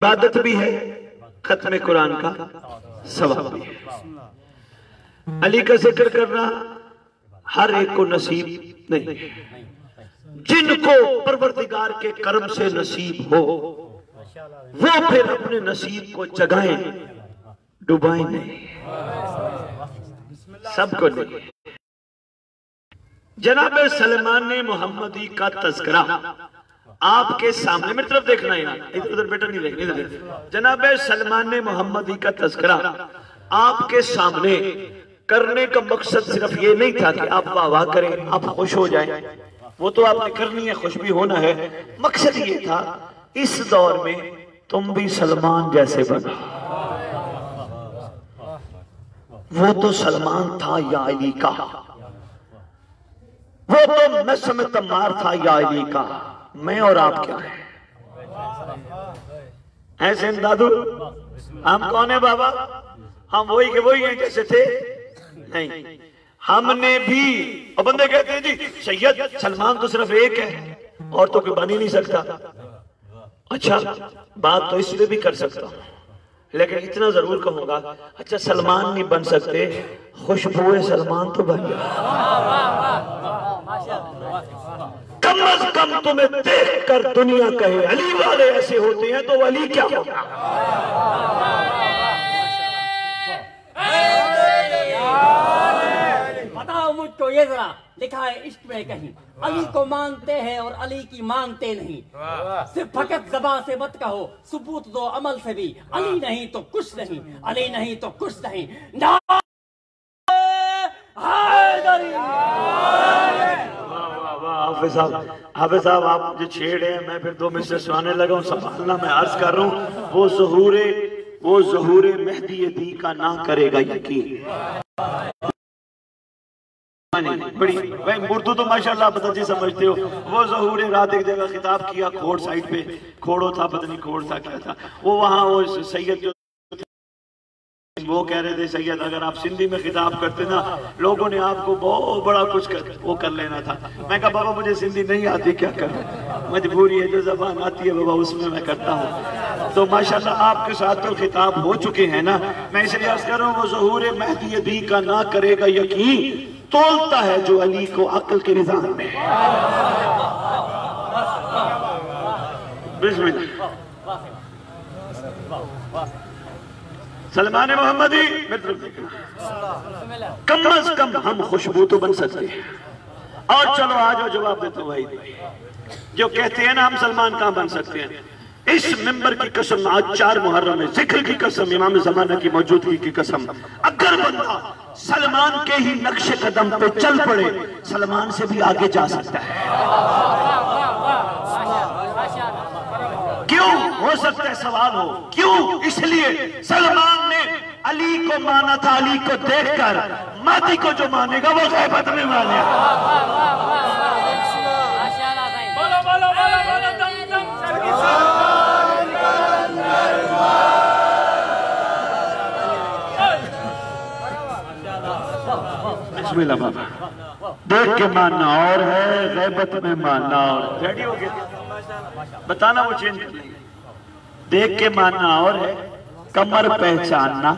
عبادت بھی ہے، ختم قرآن کا ثواب بھی ہے۔ علی کا ذکر کرنا ہر ایک کو نصیب نہیں، جن کو پروردگار کے کرم سے نصیب ہو وہ پھر اپنے نصیب کو جگائیں، ڈوبائیں نہیں، سب کو نہیں۔ جناب سلمان محمدی کا تذکرہ آپ کے سامنے، میری طرف دیکھنا ہے، ادھر ادھر بیٹا نہیں دیکھنا، ادھر جناب سلمان محمدی کا تذکرہ آپ کے سامنے کرنے کا مقصد صرف یہ نہیں تھا کہ آپ واہ واہ کریں، آپ خوش ہو جائیں، وہ تو آپ نے کرنی ہے، خوش بھی ہونا ہے۔ مقصد یہ تھا اس دور میں تم بھی سلمان جیسے بنا۔ وہ تو سلمان تھا یا علی کا، وہ تو نسم تمار تھا یا علی کا، میں اور آپ کیا ہیں؟ ایسے اندادو ہم کون ہیں بابا؟ ہم وہی کے وہی ہیں جیسے تھے؟ نہیں، ہم نے بھی، اور بندے کہتے ہیں جی سید سلمان تو صرف ایک ہے اور تو کوئی بن ہی نہیں سکتا۔ اچھا بات تو اس لیے بھی کر سکتا ہوں، لیکن اتنا ضرور کہوں گا، اچھا سلمان نہیں بن سکتے، خوشبوئے سلمان تو بن جائے۔ کم از کم تمہیں دیکھ کر دنیا کہے علی والے ایسے ہوتے ہیں تو علی کیا ہوگا؟ بتاؤ مجھ کو یہ ذرا، لکھا ہے عشق میں کہیں علی کو مانتے ہیں اور علی کی مانتے نہیں، صرف فقط زبان سے مت کہو، ثبوت دو عمل سے بھی، علی نہیں تو کچھ نہیں، علی نہیں تو کچھ نہیں۔ حافظ صاحب آپ مجھے چھیڑے ہیں، میں پھر دو مصرے سنانے لگا ہوں، سنبھالنا، میں عرض کر رہا ہوں وہ ظہور مہدی دی کا نہ کرے گا یقین۔ بڑی اردو تو ماشاءاللہ آپ پتہ جی سمجھتے ہو، وہ ظہور رات ایک جگہ خطاب کیا کھوڑ سائٹ پہ، کھوڑو تھا پتہ نہیں کھوڑ تھا کیا تھا، وہ وہاں وہ سید جو وہ کہہ رہے تھے سید اگر آپ سندھی میں خطاب کرتے نا لوگوں نے آپ کو بہت بڑا کچھ وہ کر لینا تھا۔ میں کہا بابا مجھے سندھی نہیں آتی، کیا کروں، مجبوری ہے، جو زبان آتی ہے بابا اس میں کرتا ہوں۔ تو ماشاءاللہ آپ کے ساتھ تو خطاب ہو چکے ہیں نا، میں اسے عرض کر رہا ہوں وہ ظہور مہدی دی کا نہ کرے گا یقین، تولتا ہے جو علی کو عقل کے نظام میں۔ بسم اللہ۔ سلمان محمدی کم از کم ہم خوشبو تو بن سکتے ہیں، اور چلو آج جواب دیتا ہوں بھائی، جو کہتے ہیں نا ہم سلمان کہاں بن سکتے ہیں، اس ممبر کی قسم آج 4 محرم ہے، ذکر کی قسم، امام زمانہ کی موجودگی کی قسم، اگر بندہ سلمان کے ہی نقش قدم پہ چل پڑے سلمان سے بھی آگے جا سکتا ہے۔ کیوں ہو سکتا ہے سوال ہو، کیوں؟ اس لیے سلمان نے علی کو مانا تھا، علی کو دیکھ کر، مہدی کو جو مانے گا وہ غیبت میں مانے گا۔ بسم اللہ بابا، دیکھ کے ماننا اور ہے، غیبت میں ماننا اور ہے۔ ریڈی ہو گیا؟ بتانا وہ چینج کر لیں گے۔ دیکھ کے ماننا اور ہے، کمر پہچاننا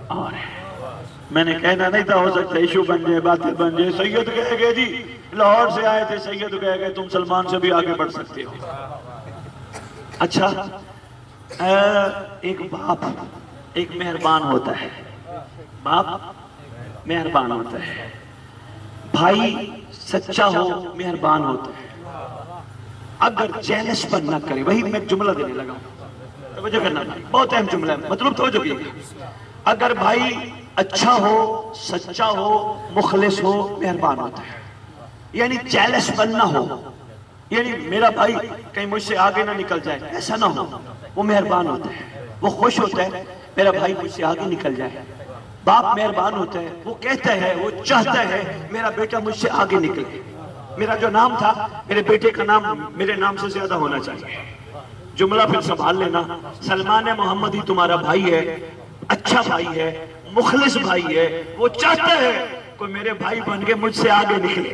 اور ہے۔ میں نے کہنا نہیں تھا، ہو سکتا ہے ایشو بن جائے، باتیں بن جائے، سید کہے گئے جی لاہور سے آئے تھے، سید کہے گئے تم سلمان سے بھی آگے بڑھ سکتے ہو۔ اچھا ایک باپ ایک مہربان ہوتا ہے، باپ مہربان ہوتا ہے، بھائی سچا ہو مہربان ہوتا ہے، اگر جیلس پر نہ کرے، وہی میں جملہ دینے لگا ہوں، توجہ کرنا بہت اہم جملہ ہے، مطلب توجہ کیجئے، اگر بھائی اچھا ہو، سچا ہو، مخلص ہو، مہربان ہوتا ہے، یعنی جیلس پر نہ ہو، یعنی میرا بھائی کہیں مجھ سے آگے نہ نکل جائے، ایسا نہ ہو، وہ مہربان ہوتا ہے، وہ خوش ہوتا ہے میرا بھائی مجھ سے آگے نکل جائے۔ باپ مہربان ہوتا ہے، وہ کہتا ہے، وہ چاہتا ہے میرا بیٹا مجھ سے آگے نکلے، میرا جو نام تھا میرے بیٹے کا نام میرے نام سے زیادہ ہونا چاہیے۔ جملہ پھر سنبھال لینا، سلمان محمدی تمہارا بھائی ہے، اچھا بھائی ہے، مخلص بھائی ہے، وہ چاہتا ہے کوئی میرے بھائی بن کے مجھ سے آگے نکلے۔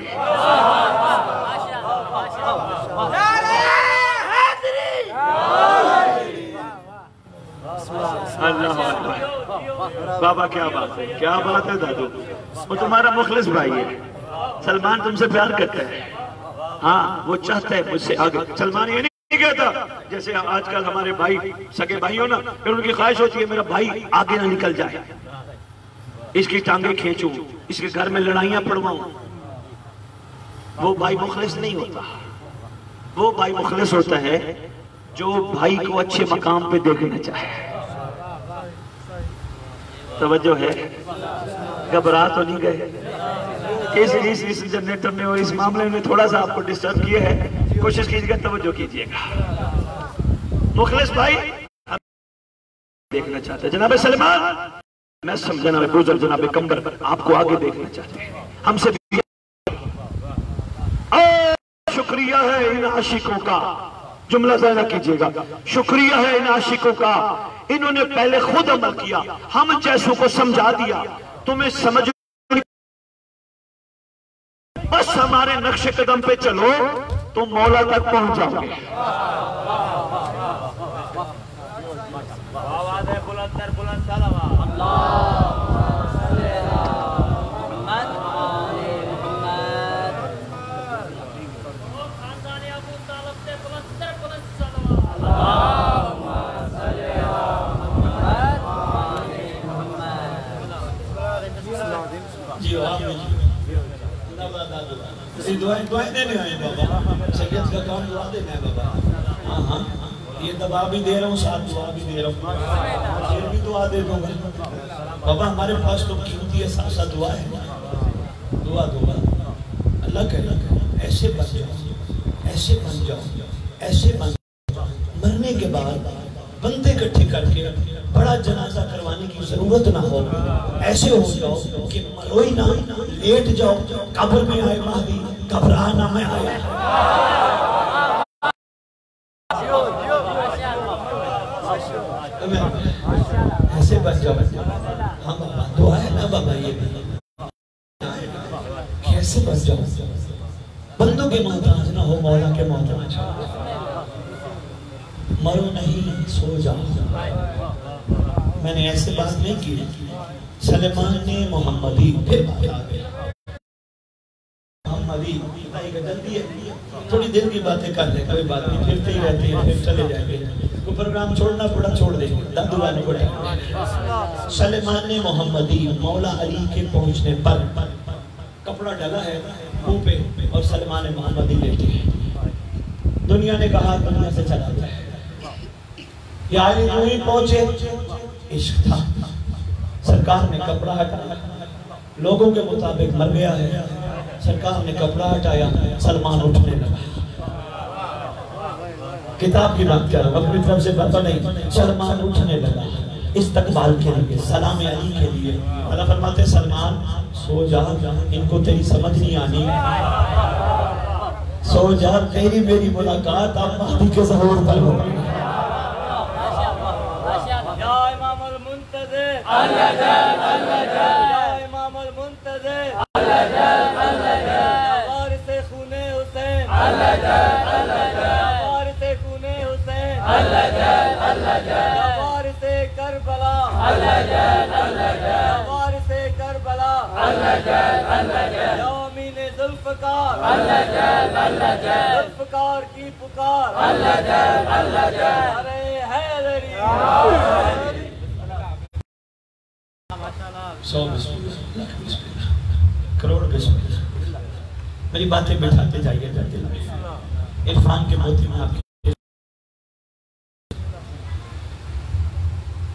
اللہ بابا کیا بات ہے، کیا بات ہے دادو، وہ تمہارا مخلص بھائی ہے، سلمان تم سے پیار کرتا ہے، ہاں وہ چاہتا ہے مجھ سے آگے. سلمان یہ نہیں کہتا جیسے آج کل ہمارے بھائی سگے بھائی ہو نا، پھر ان کی خواہش ہوتی ہے میرا بھائی آگے نہ نکل جائے، اس کی ٹانگیں کھینچوں، اس کے گھر میں لڑائیاں پڑواؤں. وہ بھائی مخلص نہیں ہوتا. وہ بھائی مخلص ہوتا ہے جو بھائی کو اچھے مقام پہ دیکھنا چاہے. توجہ ہے، گھبرا تو نہیں گئے؟ اس جنریٹر نے اور اس معاملے میں تھوڑا سا آپ کو ڈسٹرب کیا ہے، کوشش کیجئے گا، توجہ کیجئے گا. مخلص بھائی دیکھنا چاہتا ہے. جناب سلمان میں سمجھ، جناب بزرگ، جناب کمبر آپ کو آگے دیکھنا چاہتے ہیں، ہم سے بھی. شکریہ ہے ان عاشقوں کا، جملہ ذہن کیجئے گا، شکریہ ہے ان عاشقوں کا، انہوں نے پہلے خود عمل کیا، ہم جیسوں کو سمجھا دیا. تمہیں سمجھ بس ہمارے نقش قدم پہ چلو تو مولا تک پہنچ جاؤ گے. دعائیں دینے آئے بابا، شریعت کا کام دعا دینا ہے بابا. ہاں یہ دعا بھی دے رہا ہوں، ساتھ دعا بھی دے رہا ہوں، پھر بھی دعا دے دوں گا بابا. ہمارے پاس تو قیمتی ہے، ساتھ ساتھ دعا ہے. دعا اللہ کہنا ایسے بن جاؤ، ایسے بن جاؤ، ایسے بن جاؤ، مرنے کے بعد بندے اکٹھے کر کے بڑا جنازہ کروانے کی ضرورت نہ ہو. ایسے ہو جاؤ کہ روئی نہ، لیٹ جاؤ، قبر میں آئے مہدی، گھبرانا میں آیا. ایسے بن جاؤ. ہاں بابا دعا ہے نا بابا، یہ بھی کیسے بن جاؤ، بندوں کے محتاج نہ ہو، مولا کے محتاج. مرو نہیں سو جاؤ. میں نے ایسے بات نہیں کی. سلمان نے محمدی، پھر بات آ گئی محمدی، جلدی ہے، تھوڑی دیر کی باتیں کر لیں، کوئی بات نہیں، پھرتے ہی رہتے ہیں، پھر چلے جائیں گے. کو پروگرام چھوڑنا پڑا چھوڑ دیں گے، دعوانے کو ٹھیک. سلمان نے محمدی، مولا علی کے پہنچنے پر کپڑا ڈالا ہے منہ پہ اور سلمان محمدی لیتے ہیں. دنیا نے کہا دنیا سے چلا جائے، یعنی وہی پہنچے. عشق تھا. سرکار نے کپڑا ہٹایا، لوگوں کے مطابق مر گیا ہے. سرکار نے کپڑا ہٹایا، سلمان اٹھنے لگا. کتاب کی بات کر رہا ہوں، اپنی طرف سے پتہ نہیں. سلمان اٹھنے لگا استقبال کے لیے، سلام علی کے لیے. اللہ فرماتے سلمان سو جا، ان کو تیری سمجھ نہیں آنی، سو جا، تیری میری ملاقات اب مہدی کے ظہور پر ہوگی. اللہ جل اللہ جل، یا امام المنتظر اللہ جل اللہ جل، وارث خون حسین اللہ جل اللہ جل، وارث خون حسین اللہ جل اللہ جل، وارث کربلا اللہ جل اللہ جل، وارث کربلا اللہ جل اللہ جل، یومین ذوالفقار اللہ جل اللہ جل، ذوالفقار کی پکار اللہ جل اللہ جل. ارے حیدری سو بسم اللہ، بسم اللہ، کروڑ بسم اللہ. میری باتیں بٹھاتے جائیے گا دل میں. عرفان کے موتی میں آپ کی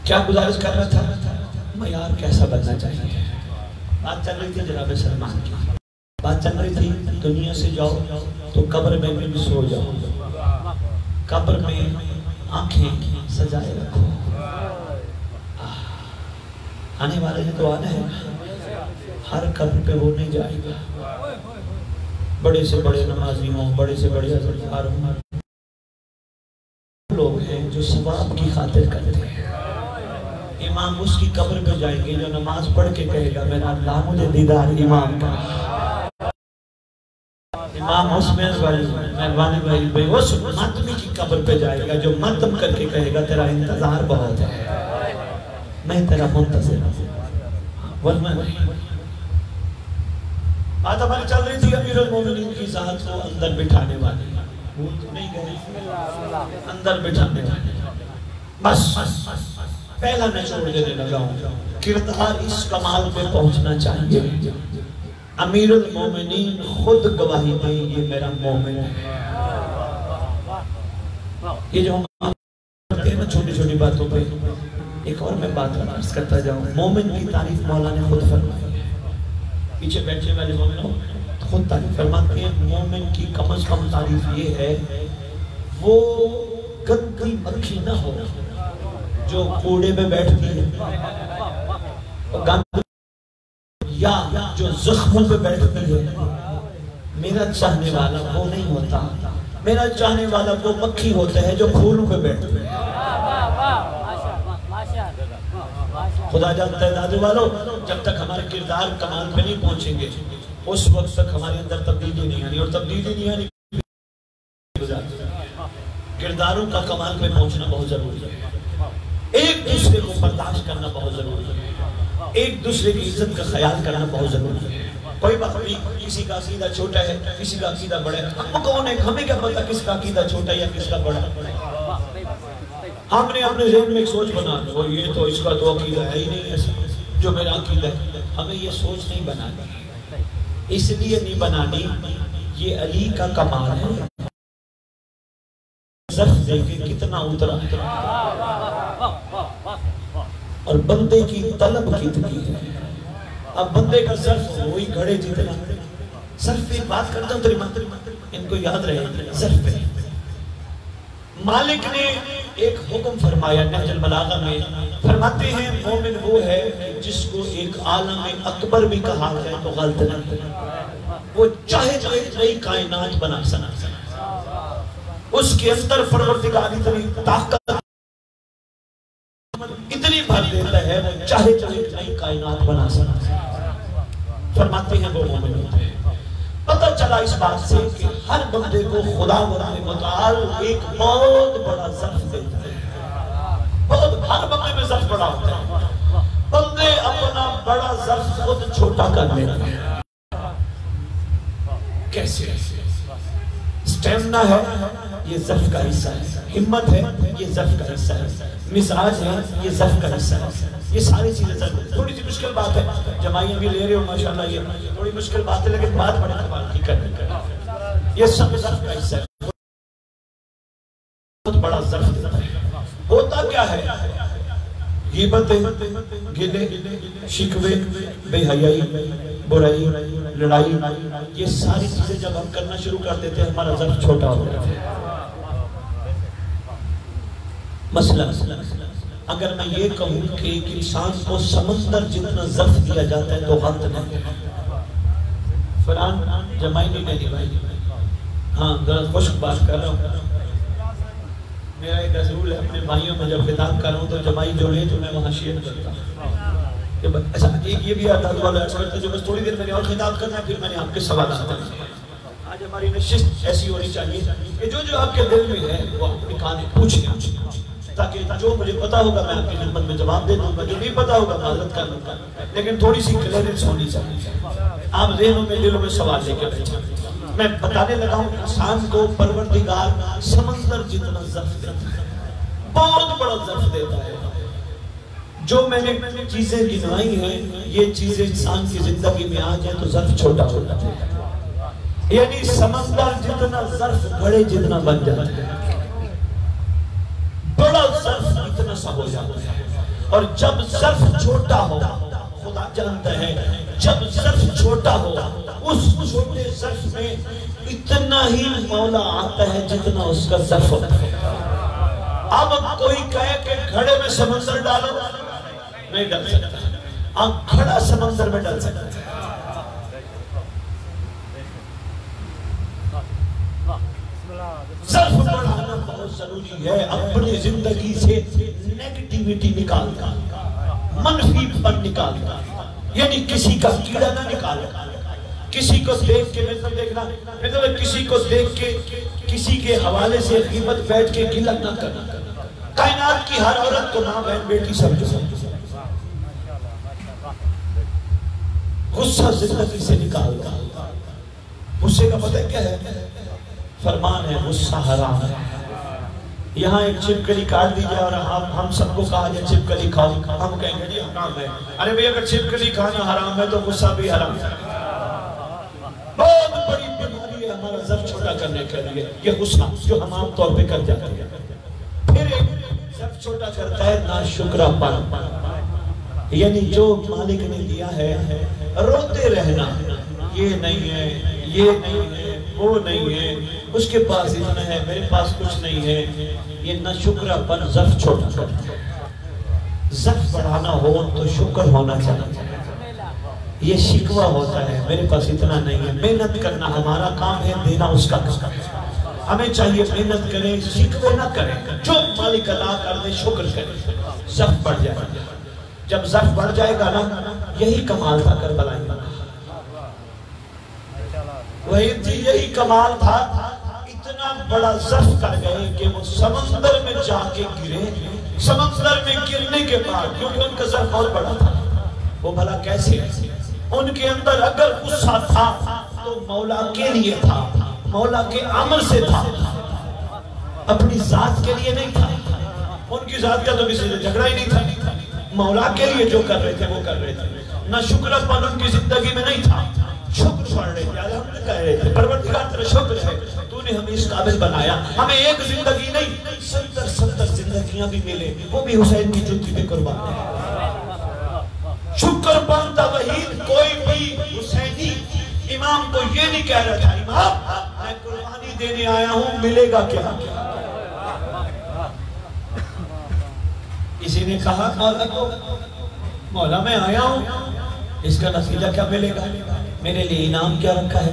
کیا گزارش کر رہا تھا، معیار کیسا بننا چاہیے. بات چل رہی تھی جناب سلمان کی، بات چل رہی تھی دنیا سے جاؤ تو قبر میں بھی سو جاؤ، قبر میں آنکھیں سجائے رکھو. آنے والے ہیں تو آنا ہے، ہر قبر پہ وہ نہیں جائے گا. بڑے سے بڑے نمازی ہوں، بڑے سے بڑے عزیزدار ہوں، لوگ ہیں جو ثواب کی خاطر کرتے ہیں. امام اس کی قبر پہ جائیں گے جو نماز پڑھ کے کہے گا میرا اللہ مجھے دیدار امام کا. امام اس میں مہربانی بھائی اس ماتمی کی قبر پہ جائے گا جو ماتم کر کے کہے گا تیرا انتظار بہت ہے. میں تیرا منتظر ہوں، ورنہ نہیں۔ بات ہماری چل رہی تھی امیر المومنین کی ذات کو اندر بٹھانے والی، وہ تو نہیں گئے اندر بٹھانے والی۔ بس پہلا میں چھوڑ دینے لگا ہوں، کردار اس کمال پہ پہنچنا چاہیے، امیر المومنین خود گواہی دیں یہ میرا مومن ہے۔ یہ جو ہم کرتے ہیں نا چھوٹی چھوٹی باتوں پہ، ایک اور میں بات عرض کرتا جاؤں، مومن کی تعریف مولا نے خود فرمائی ہے۔ پیچھے بیٹھنے والے مومنوں خود تعریف فرماتے ہیں، مومن کی کم از کم تعریف یہ ہے وہ گندی مکھی نہ ہو جو کوڑے میں بیٹھتی ہے، یا جو زخموں پہ بیٹھتی ہے۔ میرا چاہنے والا وہ نہیں ہوتا، میرا چاہنے والا وہ مکھی ہوتا ہے جو پھولوں پہ بیٹھتا ہے۔ خدا جانتا ہے دادو والو، جب تک ہمارے کردار کمال پہ نہیں پہنچیں گے اس وقت تک ہمارے اندر تبدیلی نہیں آنی، اور تبدیلی نہیں آنی کرداروں کا کمال پہ پہنچنا بہت ضروری ہے۔ ایک دوسرے کو برداشت کرنا بہت ضروری ہے، ایک دوسرے کی عزت کا خیال کرنا بہت ضروری ہے۔ کوئی بات نہیں، کسی کا عقیدہ چھوٹا ہے، کسی کا عقیدہ بڑا ہے، ہم کون ہے، ہمیں کیا پتا کس کا عقیدہ چھوٹا ہے یا کس کا بڑا ہے۔ ہم نے اپنے ذہن میں ایک سوچ بنا لی، یہ تو اس کا تو عقیدہ ہے ہی نہیں ایسا جو میرا عقیدہ ہے۔ ہمیں یہ سوچ نہیں بنانی، اس لیے نہیں بنانی، یہ علی کا کمال ہے، ظرف دیکھیں کتنا اترا اور بندے کی طلب کتنی ہے۔ اب بندے کا ظرف وہی گھڑے جتنا۔ ظرف ایک بات کرتا ہوں تیری ماں، ان کو یاد رہے، ظرف پہ مالک نے ایک حکم فرمایا نہج البلاغہ میں، فرماتے ہیں مومن وہ ہے جس کو ایک عالم اکبر بھی کہا جائے تو غلط نہیں، وہ چاہے جو ایک نئی کائنات بنا سکتا، اس کے اندر پروردگار اتنی طاقت اتنی بھر دیتا ہے، وہ چاہے جو ایک نئی کائنات بنا سکتا۔ فرماتے ہیں وہ مومن ہوتے ہیں۔ پتہ چلا اس بات سے کہ ہر بندے کو خدا متعال ایک بہت بڑا ظرف دیتا ہے، ہر بندے میں ظرف بڑا ہوتا ہے، بندے اپنا بڑا ظرف خود چھوٹا کر لیتا ہے۔ کیسے؟ سٹیمنا ہے، یہ ظرف کا حصہ ہے، ہمت ہے، یہ ظرف کا حصہ ہے، مزاج ہے، یہ ظرف کا حصہ ہے، یہ ساری چیزیں ظرف ہے۔ تھوڑی سی مشکل بات ہے، جمائیاں بھی لے رہے ہو ماشاءاللہ، یہ تھوڑی مشکل بات ہے لیکن بات بڑے کمال کی کرنے کا، یہ سب ظرف کا حصہ ہے، بہت بڑا ظرف دیتا ہے۔ ہوتا کیا ہے؟ غیبتیں، گلے، شکوے، بے حیائی، برائی، لڑائی، یہ ساری چیزیں جب ہم کرنا شروع کر دیتے ہیں ہمارا ظرف چھوٹا ہو جاتا ہے۔ مثلا اگر میں یہ کہوں کہ ایک انسان کو سمندر جتنا ظرف دیا جاتا ہے تو غلط نہیں، فران جمائی نہیں بھائی، ہاں ذرا خشک بات کر رہا ہوں۔ میرا ایک رسول ہے، اپنے بھائیوں میں جب خطاب کر رہا ہوں تو جمائی جو ہے تو میں وہاں شیئر کرتا ہوں۔ ایسا ایک یہ بھی آتا والا ایکسپرٹ تھا جو بس تھوڑی دیر میں نے اور خطاب کرنا ہے پھر میں نے آپ کے سوالات کرنا۔ آج ہماری نشست ایسی ہونی چاہیے کہ جو آپ کے دل میں ہے وہ آپ نکالیں، پوچھیں، تاکہ جو مجھے پتا ہوگا میں آپ کی خدمت میں جواب دے دوں گا، جو نہیں پتا ہوگا معذرت کر لوں گا، لیکن تھوڑی سی کلیئرنس ہونی چاہیے۔ آپ ذہنوں میں دلوں میں سوال لے کے بیٹھیں۔ میں بتانے لگا ہوں انسان کو پروردگار سمندر جتنا ظرف دیتا ہے، بہت بڑا ظرف دیتا ہے۔ جو میں نے چیزیں گنوائی ہیں یہ چیزیں انسان کی زندگی میں آ جائیں تو ظرف چھوٹا ہو جاتا ہے، یعنی سمندر جتنا ظرف گھڑے جتنا بن جاتا ہے، بڑا ظرف اتنا سا ہو جاتا ہے۔ اور جب ظرف چھوٹا ہو، خدا جانتا ہے جب ظرف چھوٹا ہو اس چھوٹے ظرف میں اتنا ہی مولا آتا ہے جتنا اس کا ظرف ہوتا ہے۔ اب کوئی کہے کہ گھڑے میں سمندر ڈالو، نہیں ڈال سکتا، اب گھڑا سمندر میں ڈال سکتا ہے۔ ظرف بڑھانا بہت ضروری ہے، اپنی زندگی سے نیگیٹیویٹی نکالنا، منفی پر نکالنا، یعنی کسی کا کیڑا نہ نکالنا، کسی کو دیکھ کے مطلب دیکھنا، مطلب کسی کو دیکھ کے کسی کے حوالے سے غیبت بیٹھ کے گلہ نہ کرنا۔ کائنات کی ہر عورت کو ماں بہن بیٹی سمجھو، غصہ زندگی سے نکال دو. غصے کا پتہ کیا ہے؟ فرمان ہے غصہ حرام ہے. یہاں ایک چھپکلی کاٹ دی جائے اور ہم سب کو کہا جائے چھپکلی کھاؤ, ہم کہیں گے جی حرام ہے. ارے بھئی اگر چھپکلی کھانا حرام ہے تو غصہ بھی حرام ہے. بہت بڑی بیماری ہے ہمارا ضرب چھوٹا کرنے کے لیے یہ غصہ جو ہم عام طور پہ کر جاتے ہیں. پھر ایک ضرب چھوٹا کرتا ہے ناشکرہ پن, یعنی جو مالک نے دیا ہے روتے رہنا, یہ نہیں ہے, یہ نہیں ہے, وہ نہیں ہے, اس کے پاس اتنا ہے, میرے پاس کچھ نہیں ہے. یہ ناشکرہ پن ضرب چھوٹا کرتا ہے. ضرب بڑھانا ہو تو شکر ہونا چاہیے. یہ شکوہ ہوتا ہے میرے پاس اتنا نہیں ہے. محنت کرنا ہمارا کام ہے, دینا اس کا کام ہے. ہمیں چاہیے محنت کریں, شکوے نہ کریں, جو مالک عطا کر دے شکر کریں. ضرب بڑھ جائے, جب ضرب بڑھ جائے گا نا, یہی کمال تھا کربلا میں, وہی تھی, یہی کمال تھا. اتنا بڑا ضرب کر گئے کہ وہ سمندر میں جا کے گرے. سمندر میں گرنے کے بعد کیونکہ ان کا ضرب بہت بڑا تھا, وہ بھلا کیسے, ان کے اندر اگر غصہ تھا تو مولا کے لیے تھا, مولا کے عمل سے تھا, اپنی ذات کے لیے نہیں تھا. ان کی ذات کا تو کسی سے جھگڑا ہی نہیں تھا, مولا کے لیے جو کر رہے تھے وہ کر رہے تھے. نہ شکر پن ان کی زندگی میں نہیں تھا, شکر پڑھ رہے تھے, الحمد کہہ رہے تھے, پروردگار تیرا شکر ہے, تو نے ہمیں اس قابل بنایا. ہمیں ایک زندگی نہیں 70 زندگیاں بھی ملے, وہ بھی حسین کی جوتی پہ قربان ہے. شکر پن توحید. کوئی بھی حسینی امام کو یہ نہیں کہہ رہا تھا امام میں قربانی دینے آیا ہوں, ملے گا کیا. کسی نے کہا مولا میں آیا ہوں, اس کا نتیجہ کیا ملے گا, میرے لیے انعام کیا رکھا ہے,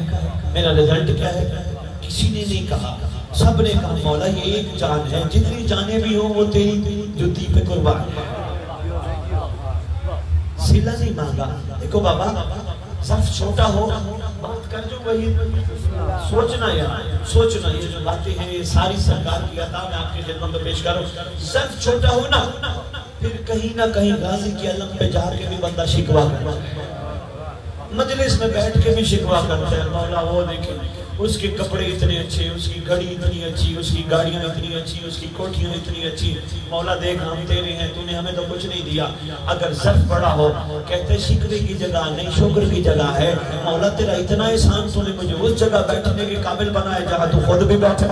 میرا رزلٹ کیا ہے. کسی نے نہیں کہا, سب نے کہا مولا یہ ایک جان ہے, جتنی جانیں بھی ہوں وہ تیری جوتی پہ قربان ہے. سلا نہیں مانگا. دیکھو بابا ضرب چھوٹا ہو بات کر جو وہی سوچنا, یار سوچنا, یہ جو باتیں ہیں یہ ساری سرکار کی عطا میں آپ کی خدمت میں پیش کروں. ضرب چھوٹا ہو نا, پھر کہیں نہ کہیں غازی کی علم پہ جا کے بھی بندہ شکوا کرتا ہے, مجلس میں بیٹھ کے بھی شکوا کرتا ہے. مولا وہ دیکھیں اس کے کپڑے اتنے اچھے, اس کی گھڑی اتنی اچھی, اس کی گاڑیاں اتنی اچھی, اس کی کوٹھیاں اتنی اچھی. مولا دیکھ ہم تیرے ہیں, تو نے ہمیں تو کچھ نہیں دیا. اگر ضرب بڑا ہو کہتے شکوے کی جگہ نہیں شکر کی جگہ ہے. مولا تیرا اتنا احسان, تو نے مجھے اس جگہ بیٹھنے کے قابل بنایا جہاں تو خود بھی بیٹھا.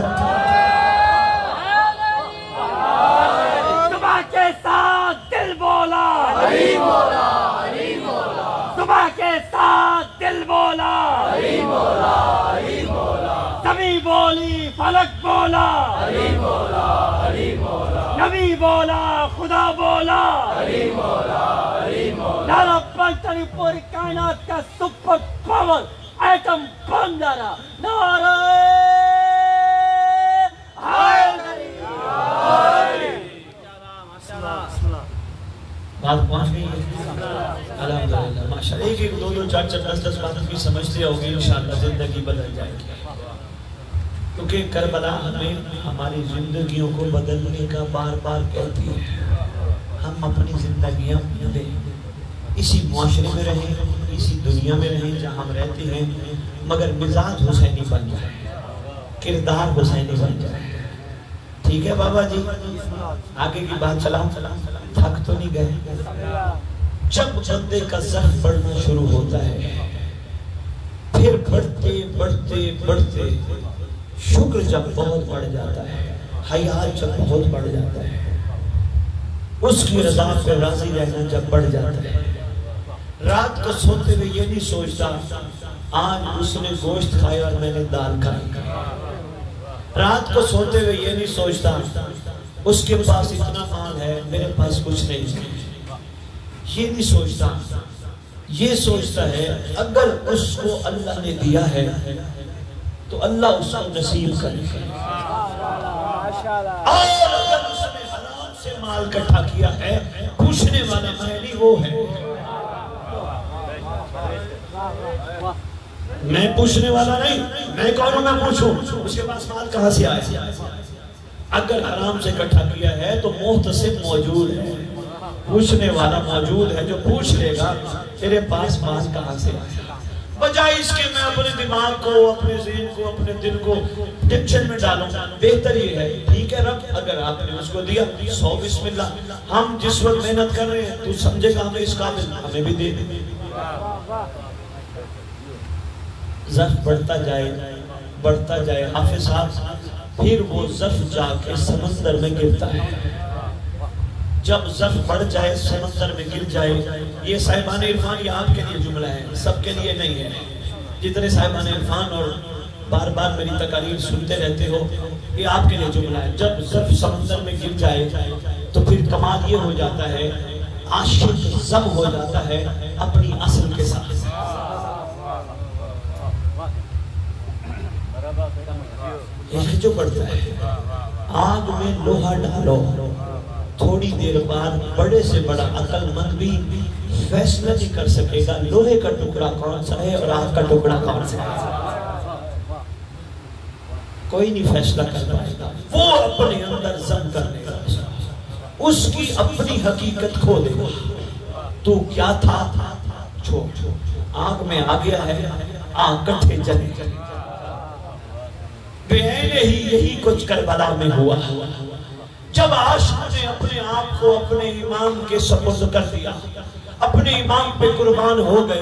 صبح کے ساتھ دل بولا علی مولا, علی مولا. صبح کے ساتھ دل بولا علی مولا, علی مولا. زمین بولی فلک بولا علی مولا, علی مولا. نبی بولا خدا بولا علی مولا, علی مولا. نارا پنچری پوری کائنات کا سپر پاور ایٹم بم لانا, نعرہ حیدری. بات پہنچ گئی ہے الحمدللہ ماشاءاللہ. ایک دو 4 10 باتوں کی سمجھتے ہوگی, انشاءاللہ زندگی بدل جائے گی. کیونکہ کربلا ہمیں ہماری زندگیوں کو بدلنے کا بار بار کہتی ہے. ہم اپنی زندگیاں بدلیں, اسی معاشرے میں رہیں, اسی دنیا میں رہیں جہاں ہم رہتے ہیں, مگر مزاج حسینی بن جائے, کردار حسینی بن جائے. ٹھیک ہے بابا جی, آگے کی بات چلاؤں, تھک تو نہیں گئے. جب بندے کا ضرب بڑھنا شروع ہوتا ہے, پھر بڑھتے بڑھتے بڑھتے شکر جب بہت بڑھ جاتا ہے, حیا جب بہت بڑھ جاتا ہے, اس کی رضا پہ راضی رہنا جب بڑھ جاتا ہے. رات کو سوتے ہوئے یہ نہیں سوچتا آج اس نے گوشت کھایا اور میں نے دال کھائی. رات کو سوتے ہوئے یہ نہیں سوچتا اس کے پاس اتنا مال ہے میرے پاس کچھ نہیں. یہ نہیں سوچتا, یہ سوچتا ہے اگر اس کو اللہ نے دیا ہے تو اللہ اس کو نصیب کرے, اور اگر اس نے حرام سے مال اکٹھا کیا ہے پوچھنے والا میں نہیں وہ ہے. میں پوچھنے والا نہیں, میں کون ہوں میں پوچھوں اس کے پاس مال کہاں سے آیا. اگر حرام سے اکٹھا کیا ہے تو محتسب موجود ہے, پوچھنے والا موجود ہے جو پوچھ لے گا تیرے پاس مال کہاں سے آیا، بجائے اس کے میں اپنے دماغ کو، اپنے ذہن کو، اپنے دل کو ٹینشن میں ڈالوں. بہتر یہ ہے ٹھیک ہے رب اگر آپ نے اس کو دیا 100 بسم اللہ، ہم جس وقت محنت کر رہے ہیں تو سمجھے گا ہمیں اس قابل، ہمیں بھی دے دے. ظرف بڑھتا جائے حافظ صاحب، پھر وہ ظرف جا کے سمندر میں گرتا ہے. جب ظرف بڑھ جائے سمندر میں گر جائے. یہ صاحبان عرفان یہ آپ کے لیے جملہ ہے، سب کے لیے نہیں ہے. جتنے صاحبان عرفان اور بار بار میری تقاریر سنتے رہتے ہو یہ آپ کے لیے جملہ ہے. جب ظرف سمندر میں گر جائے تو پھر کمال یہ ہو جاتا ہے عاشق ضم ہو جاتا ہے اپنی اصل کے ساتھ. یہ جو بڑھتا ہے آگ میں لوہا ڈالو، تھوڑی دیر بعد بڑے سے بڑا عقل مند بھی فیصلہ نہیں کر سکے گا لوہے کا ٹکڑا کون سا ہے اور آگ کا ٹکڑا کون سا ہے. کوئی نہیں فیصلہ کر پائے گا. وہ اپنے اندر ضم کرنے گا، اس کی اپنی حقیقت کھو دے گا. تو کیا تھا چھوڑ، آگ میں آ گیا ہے، آگ کٹھے جلے. یہی کچھ کربلا میں ہوا. جب عاشق نے اپنے آپ کو اپنے امام کے سپرد کر دیا، اپنے امام پہ قربان ہو گئے.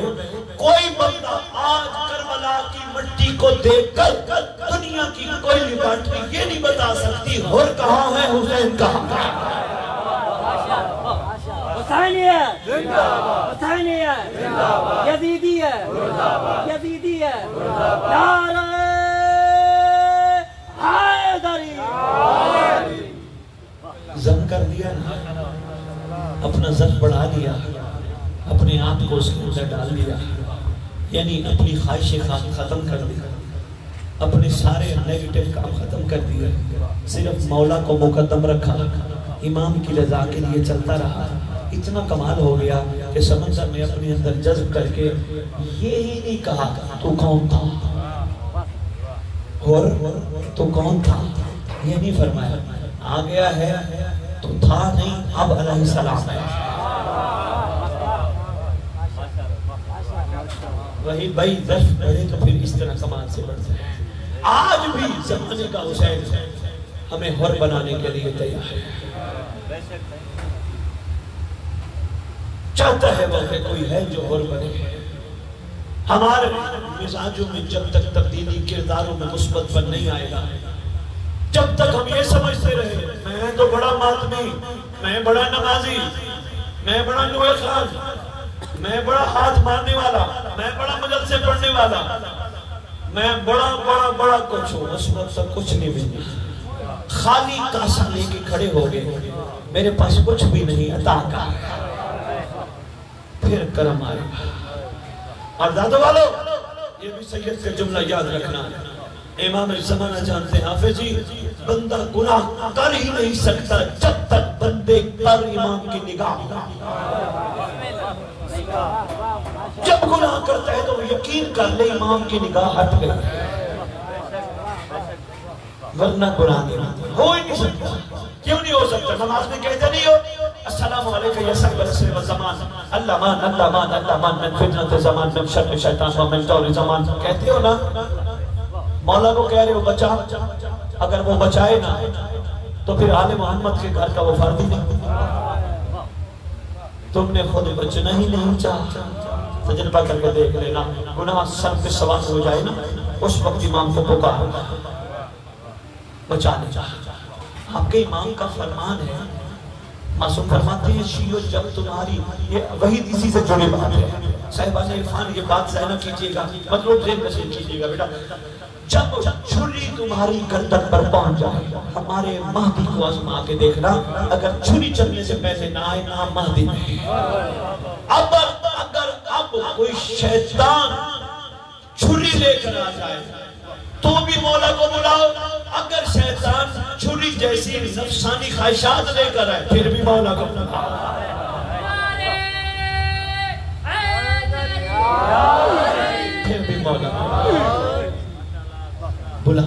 کوئی بندہ آج کربلا کی مٹی کو دیکھ کر دنیا کی کوئی لیبارٹری یہ نہیں بتا سکتی حر کہاں ہے حسین کہاں ہے. حسینیہ حسینیہ یزیدیہ یزیدیہ نعرہ حیدری. ضم کر دیا نا، اپنا ضرف بڑھا دیا، اپنے آپ کو اس کے اندر ڈال دیا، یعنی اپنی خواہش ختم کر دیا، اپنے سارے نیگیٹو کام ختم کر دیا، صرف مولا کو مقدم رکھا، امام کی رضا کے لیے چلتا رہا. اتنا کمال ہو گیا کہ سمندر میں اپنے اندر جذب کر کے یہ ہی نہیں کہا تو کون تھا اور تو کون تھا، یہ نہیں فرمایا. آ گیا ہے تو تھا نہیں، اب علیہ السلام ہے. وہی بھائی ظرف بڑھے تو پھر اس طرح کمال سے بڑھتا ہے. آج بھی زمانے کا حسین ہمیں حر بنانے کے لیے تیار ہے. چاہتا ہے وہ کہ کوئی ہے جو حر بنے. ہمارے مزاجوں میں جب تک تبدیلی کرداروں میں مثبت پر نہیں آئے گا، جب تک ہم یہ سمجھتے رہے میں تو بڑا ماتمی، میں بڑا نمازی، میں بڑا نوے خان، میں بڑا ہاتھ مارنے والا، میں بڑا مجلسے پڑھنے والا، میں بڑا بڑا بڑا کچھ ہوں، اس وقت تک کچھ نہیں ملنا. خالی کاسا لے کے کھڑے ہو گئے، میرے پاس کچھ بھی نہیں عطا کا، پھر کرم آئے گا. اور دادو والو یہ بھی سید کا جملہ یاد رکھنا. امام زمانہ جانتے ہیں حافظ جی، بندہ گناہ کر ہی نہیں سکتا جب تک بندے پر امام کی نگاہ. جب گناہ کرتا ہے تو یقین کر لے امام کی نگاہ ہٹ گئی، ورنہ گناہ نہیں ہو ہی نہیں سکتا. کیوں نہیں ہو سکتا؟ نماز میں کہتے نہیں ہو السلام علیکم یا صاحب العصر والزمان، اللہ مان اللہ مان اللہ مان من فتنة زمان من شر شیطان و من طول زمان، کہتے ہو نا. مولا کو کہہ رہے ہو بچا، اگر وہ بچائے نا تو پھر آل محمد کے گھر کا وہ فرد ہی نہیں. تم نے خود بچنا ہی نہیں چاہا. تجربہ کر کے دیکھ لینا، گناہ سر پہ سوار ہو جائے نا اس وقت امام کو پکار بچانے چاہا. آپ کے امام کا فرمان ہے، معصوم فرماتے ہیں شیعو جب تمہاری، یہ وہی اسی سے جڑے بات ہے. صاحبان عرفان یہ بات ذہن کیجئے گا، مطلب ذہن نشین کیجئے گا بیٹا. جب چھری تمہاری گردن پر پہنچ جائے، ہمارے مہدی کو آزما کے دیکھنا، اگر چھری چلنے سے پہلے نہ آئے نہ مہدی نہیں. اگر اب کوئی شیطان چھری لے کر آ جائے تو بھی مولا کو بلاؤ. اگر شیطان چھری جیسی نفسانی خواہشات لے کر آئے پھر بھی مولا کو بلاؤ. پھر بھی مولا بلا.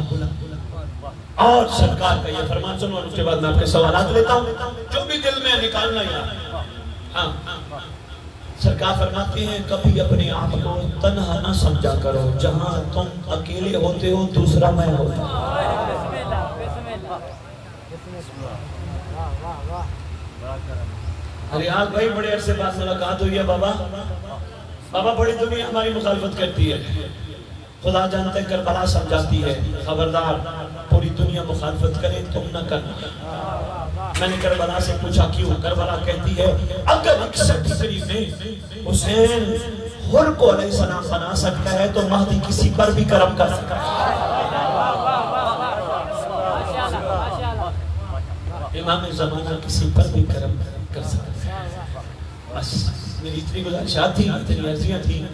اور سرکار کا یہ فرمان سنو اور اس کے بعد میں آپ کے سوالات لیتا ہوں جو بھی دل میں نکالنا. سرکار فرماتے ہیں کبھی اپنے آپ کو تنہا نہ سمجھا کرو، جہاں تم اکیلے ہوتے ہو دوسرا میں ہوتا ریاض بھائی بڑے عرصے بعد ملاقات ہوئی ہے بابا بڑی دنیا ہماری مخالفت کرتی ہے، خدا جانتا ہے کربلا سمجھاتی ہے، خبردار پوری دنیا مخالفت کرے تم نہ کرنا۔ میں نے کربلا سے پوچھا کیوں؟ کربلا کہتی ہے اگر 61 ہجری میں حسین حر کو علیہ السلام بنا سکتا ہے تو مہدی کسی پر بھی کرم کر سکتا ہے۔ امام زمانہ کسی پر بھی کرم کر سکتا ہے۔ بس میری اتنی گزارشات تھی، اتنی عرضیاں تھی،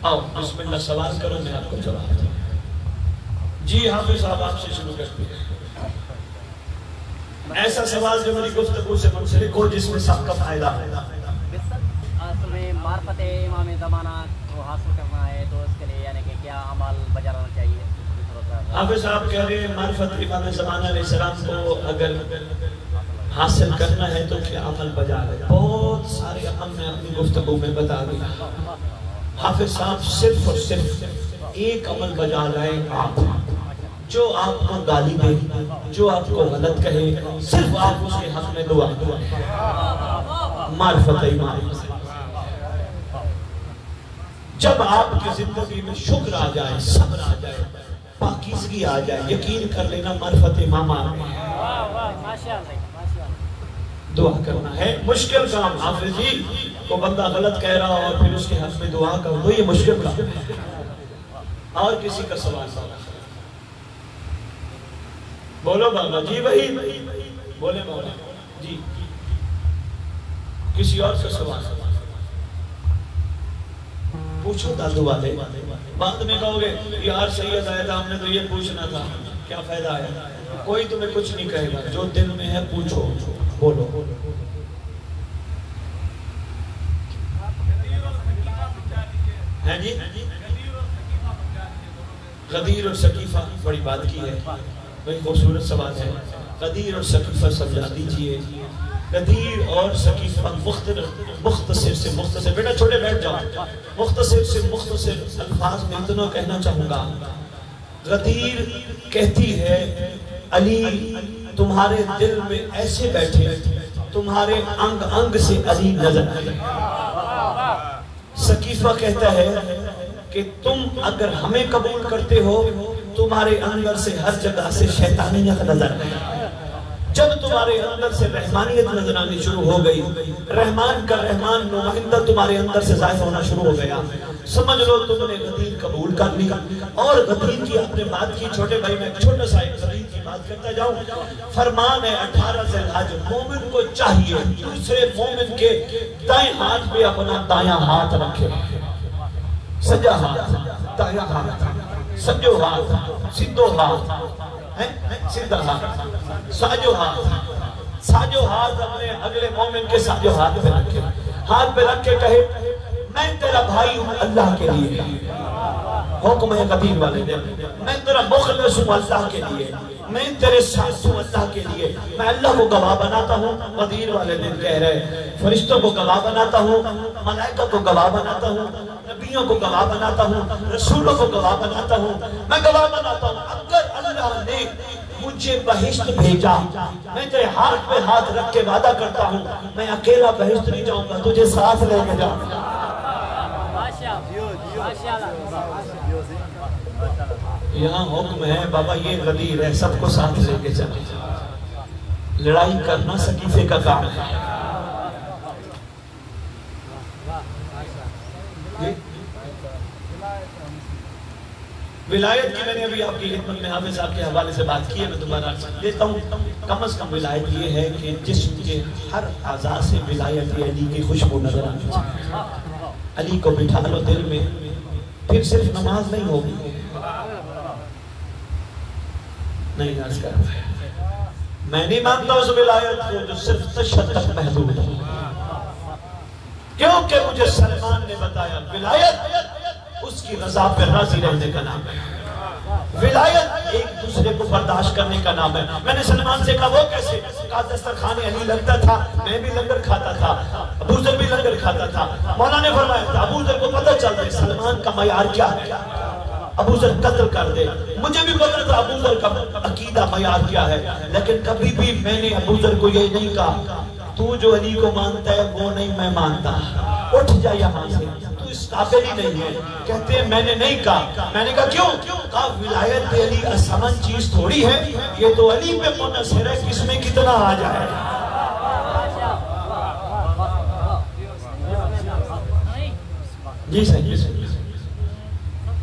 آؤ بسم اللہ سوال کرو میں آپ کو جواب دوں۔ جی حافظ صاحب آپ سے شروع کرتے ہیں۔ ایسا سوال جو میری گفتگو سے منسلک ہو جس میں سب کا فائدہ ہے۔ اصل میں معرفت امام زمانہ کو حاصل کرنا ہے تو اس کے لیے یعنی کہ کیا عمل بجا لانا چاہیے؟ حافظ صاحب کہہ رہے ہیں معرفت امام زمانہ علیہ السلام کو اگر حاصل کرنا ہے تو کیا عمل بجا لے؟ بہت سارے عمل میں اپنی گفتگو میں بتا دیا۔ حافظ صاحب صرف اور صرف ایک عمل بجا لائیں، آپ جو آپ کو گالی دے، جو آپ کو غلط کہے، صرف آپ اس کے حق میں دعا معرفت امام۔ جب آپ کی زندگی میں شکر آ جائے، صبر آ جائے، پاکیزگی آ جائے، یقین کر لینا معرفت امام آ گئے۔ دعا کرنا ہے مشکل کام، حافظ جی کو بندہ غلط کہہ رہا اور پھر اس کے حق میں دعا کر دو، یہ مشکل کام ہے۔ اور کسی کا سوال بولو بابا جی بھائی بولے بابا جی، کسی اور کا سوال پوچھو دادو والے، بعد میں کہو گے یار سید آیا تھا ہم نے تو یہ پوچھنا تھا، کیا فائدہ آیا؟ کوئی تمہیں کچھ نہیں کہے گا، جو دل میں ہے پوچھو، بولو۔ ہے جی غدیر اور سقیفہ بڑی بات کی ہے، بڑی خوبصورت سوال ہے۔ غدیر اور سقیفہ سمجھا دیجئے۔ غدیر اور سقیفہ مختصر سے مختصر، بیٹا چھوٹے بیٹھ جاؤ، مختصر سے مختصر الفاظ میں اتنا کہنا چاہوں گا۔ غدیر کہتی ہے علی تمہارے دل میں ایسے بیٹھے، تمہارے انگ انگ سے علی نظر آئے۔ سقیفہ کہتا ہے کہ تم اگر ہمیں قبول کرتے ہو تمہارے اندر سے ہر جگہ سے شیطانیت نظر آئے۔ جب تمہارے اندر سے رحمانیت نظر آنی شروع ہو گئی، رحمان کا رحمان نمائندہ تمہارے اندر سے ظاہر ہونا شروع ہو گیا، سمجھ لو تم نے غدیر قبول کر لیا۔ اور غدیر کی آپ نے بات کی، چھوٹے بھائی میں چھوٹا سا ایک غدیر کی بات کرتا جاؤں۔ فرمان ہے 18 ذی الحج، مومن کو چاہیے دوسرے مومن کے دائیں ہاتھ پہ اپنا دایاں ہاتھ رکھے، سجا ہاتھ، دایاں ہاتھ، سجو ہاتھ، سدھو ہاتھ، سیدھا ہاتھ، ساجو ہاتھ اپنے اگلے مومن کے ساجو ہاتھ پہ رکھے، ہاتھ پہ رکھ کے کہے میں تیرا بھائی ہوں اللہ کے لیے، حکم ہے غدیر والے دن، میں تیرا مخلص ہوں اللہ کے لیے، میں تیرے ساتھ ہوں اللہ کے لیے، میں اللہ کو گواہ بناتا ہوں۔ غدیر والے دن کہہ رہے فرشتوں کو گواہ بناتا ہوں، ملائکہ کو گواہ بناتا ہوں، نبیوں کو گواہ بناتا ہوں، رسولوں کو گواہ بناتا ہوں، میں گواہ بناتا ہوں اگر اللہ نے مجھے بہشت بھیجا، میں تیرے ہاتھ پہ ہاتھ رکھ کے وعدہ کرتا ہوں میں اکیلا بہشت نہیں جاؤں گا، تجھے ساتھ لے کے جاؤں گا۔ یہاں حکم ہے بابا یہ غدیر ہے، سب کو ساتھ لے کے چلے، لڑائی کرنا سقیفے کا کام ہے۔ ولایت کی میں نے ابھی آپ کی خدمت میں حافظ صاحب کے حوالے سے بات کی ہے، میں دوبارہ دیتا ہوں۔ کم از کم ولایت یہ ہے کہ جسم کے ہر اعضاء سے ولایت علی کی خوشبو نظر آنی چاہیے۔ علی کو بٹھا لو دل میں، پھر صرف نماز نہیں ہوگی، نہیں عرض کر رہا ہے میں نہیں مانتا اس ولایت کو جو صرف تشہد تک محدود ہے، کیونکہ مجھے سلمان نے بتایا ولایت اس کی رضا پر راضی رہنے کا نام ہے، ولایت ایک دوسرے کو برداشت کرنے کا نام ہے۔ میں نے سلمان سے کہا وہ کیسے؟ کہا دسترخوان علی لگتا تھا، میں بھی لنگر کھاتا تھا، ابو ذر بھی لنگر کھاتا تھا. مولا نے فرمایا تھا ابو ذر کو پتہ چل دے سلمان کا معیار کیا ہے, ابو ذر قتل کر دے. مجھے بھی پتہ تھا ابو ذر کا عقیدہ معیار کیا ہے, لیکن کبھی بھی میں نے ابو ذر کو یہ نہیں کہا تو جو علی کو مانتا ہے وہ نہیں میں مانتا, اٹھ جا یہاں سے, تو اس قابل ہی نہیں ہے. کہتے ہیں میں نے نہیں کہا. میں نے کہا کیوں؟ کہا ولایت علی آسان چیز تھوڑی ہے, یہ تو علی پہ منحصر ہے کس میں کتنا آ جائے. جی صحیح سب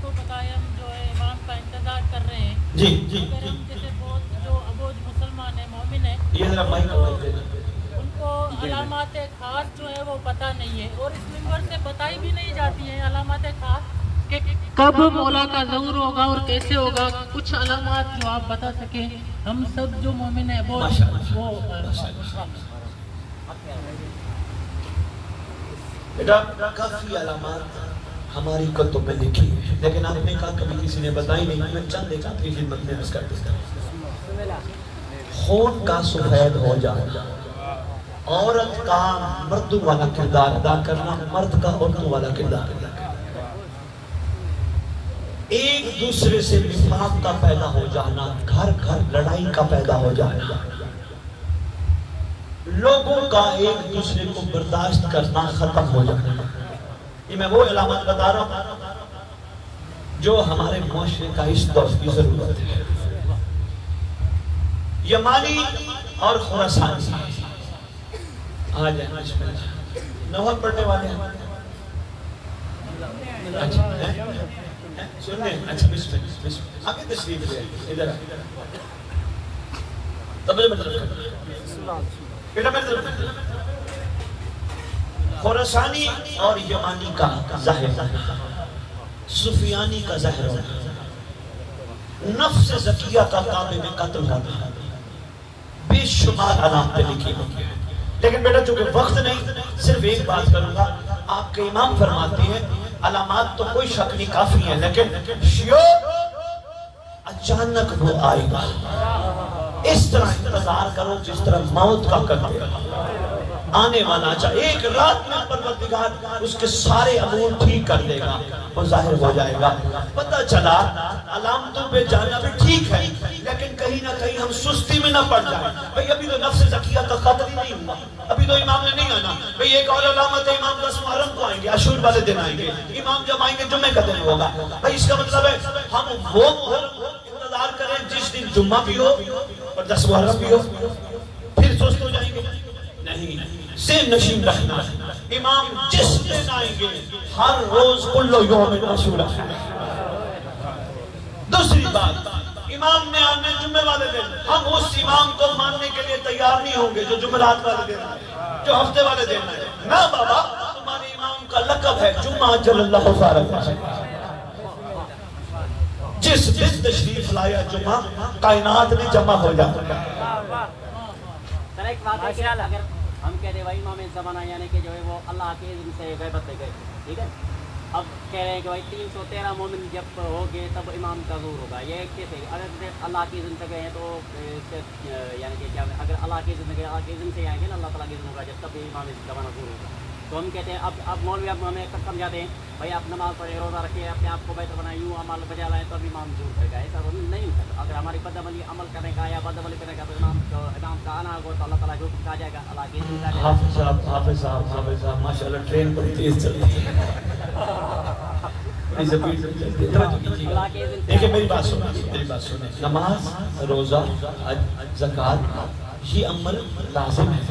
کو بتایا ہم جو ہے امام کا انتظار کر رہے ہیں. جی جی اگر ہم جیسے بہت جو ابوج مسلمان ہیں مومن ہیں یہ ذرا مائک ان کو علامات خاص جو ہے وہ پتہ نہیں ہے, اور اس ممبر سے بتائی بھی نہیں جاتی ہیں علامات خاص کہ کب مولا کا ظہور ہوگا اور کیسے ہوگا. کچھ علامات جو آپ بتا سکیں, ہم سب جو مومن ہیں وہ بیٹا کافی علامات ہماری کتب میں لکھی ہے, لیکن آپ نے کہا کبھی کسی نے بتائی نہیں. میں چند ایک آپ کی خدمت میں عرض کر دیتا ہوں. خون کا سفید ہو جانا, عورت کا مردوں والا کردار ادا کرنا, مرد کا عورتوں والا کردار ادا کرنا, ایک دوسرے سے نفاق کا پیدا ہو جانا, گھر گھر لڑائی کا پیدا ہو جانا, لوگوں کا ایک دوسرے کو برداشت کرنا ختم ہو جانا. یہ میں وہ علامات بتا رہا ہوں جو ہمارے معاشرے کا اس دور کی ضرورت ہے. یمانی اور خراسانی آ جائیں بسم اللہ. نوحہ پڑھنے والے ہیں اچھا سننے اچھا بسم اللہ آگے تشریف لے ادھر توجہ میں طرف کریں بیٹا میں طرف. خراسانی اور یمانی کا ظاہر, سفیانی کا ظاہر ہونا, نفس زکیہ کا کعبے میں قتل ہونا, بے شمار علامتیں لکھی ہوئی. لیکن بیٹا چونکہ وقت نہیں, صرف ایک بات کروں گا. آپ کے امام فرماتے ہیں علامات تو کوئی شک نہیں کافی ہیں, لیکن شیعو اچانک وہ آئے گا. اس طرح انتظار کرو جس طرح موت کا کرتے آنے والا چاہے ایک رات میں پروردگار اس کے سارے امور ٹھیک کر دے گا, وہ ظاہر ہو جائے گا. پتہ چلا علامتوں پہ جانا بھی ٹھیک ہے, لیکن کہیں نہ کہیں ہم سستی میں نہ پڑ جائیں. بھئی ابھی تو نفس زکیہ کا قتل ہی نہیں ہوا, ابھی تو امام نے نہیں آنا. بھئی ایک اور علامت ہے, امام 10 محرم کو آئیں گے, عاشور والے دن آئیں گے, امام جب آئیں گے جمعہ کا دن ہوگا. بھئی اس کا مطلب ہے ہم وہ انتظار کریں جس دن جمعہ بھی ہو اور 10 محرم بھی ہو, پھر سست ہو جائیں گے. نہیں, ذہن نشین رکھنا, امام جس دن آئیں گے ہر روز کلو یوم عاشورہ. دوسری بات, امام نے آنے جمعہ والے دن, ہم اس امام کو ماننے کے لیے تیار نہیں ہوں گے جو جمعرات والے دن آئے, جو ہفتے والے دن آئے. نہ بابا, تمہارے امام کا لقب ہے جمعہ جل اللہ فارغ. جس دن تشریف لایا جمعہ, کائنات میں جمع ہو جاتا ہے. سر ایک بات ہے کہ اگر ہم کہہ رہے ہیں امام زمانہ یعنی کہ جو ہے وہ اللہ کے اذن سے غیبت لے گئے, ٹھیک ہے, اب کہہ رہے ہیں کہ 313 مومن جب ہوگے تب امام کا ظہور ہوگا. یہ کیسے, اگر اللہ کے اذن سے گئے ہیں تو یعنی کہ کیا اگر اللہ کے اذن سے آئیں گے نا, اللہ تعالیٰ کے اذن ہوگا جب تب امام زمانہ ظہور ہوگا. تو ہم کہتے ہیں اب مولوی اب ہمیں سمجھاتے ہیں بھائی آپ نماز پڑھیں, روزہ رکھیں, اپنے آپ کو بہتر بنائیں, یوں عمل بجا لائیں تو اب امام ظہور کرے گا. ایسا نہیں ہوتا. اگر ہماری بدعملی عمل کرنے کا یا بدعملی کرنے کا تو امام کا آنا ہوگا تو اللہ تعالیٰ جو کچھ آ جائے گا, اللہ کے اذن سے آ جائے گا. حافظ صاحب ماشاءاللہ ٹرین پر تیز چلتی ہے. دیکھیں میری بات سنیں, نماز, روزہ, زکوٰۃ یہ عمل لازم ہے.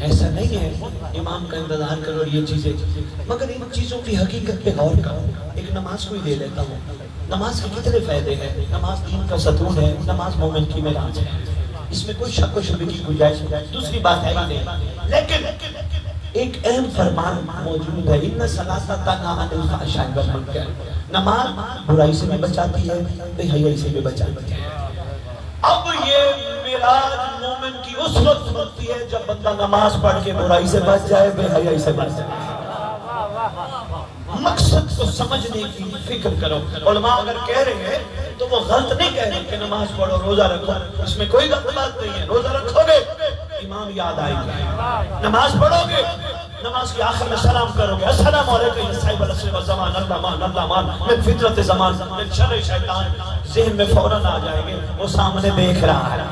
ایسا نہیں ہے امام کا انتظار کرو اور یہ چیزیں, مگر ان چیزوں کی حقیقت پہ غور کرو. ایک نماز کو ہی لے لیتا ہوں, نماز کے کتنے فائدے ہیں. نماز دین کا ستون ہے, نماز مومن کی معراج ہے, اس میں کوئی شک و شبہ کی گنجائش نہیں. دوسری بات ہے ہی نہیں, لیکن ایک اہم فرمان موجود ہے, ان صلاۃ تنہی عن الفحشاء والمنکر. نماز برائی سے بھی بچاتی ہے, بے حیائی سے بھی بچاتی ہے. اب یہ معراج مومن کی اس وقت ہوتی ہے جب بندہ نماز پڑھ کے برائی سے بچ جائے, بے حیائی سے بچ جائے. مقصد کو سمجھنے کی فکر کرو. علماء اگر کہہ رہے ہیں تو وہ غلط نہیں کہہ رہے کہ نماز پڑھو, روزہ رکھو, اس میں کوئی غلط بات نہیں ہے. روزہ رکھو گے امام یاد آئے گا, نماز پڑھو گے نماز کی آخر میں سلام کرو گے السلام علیکم یا صاحب العصر والزمان اللہ مان من فطرت زمان من شر شیطان، ذہن میں فوراً آ جائیں گے وہ سامنے دیکھ رہا ہے.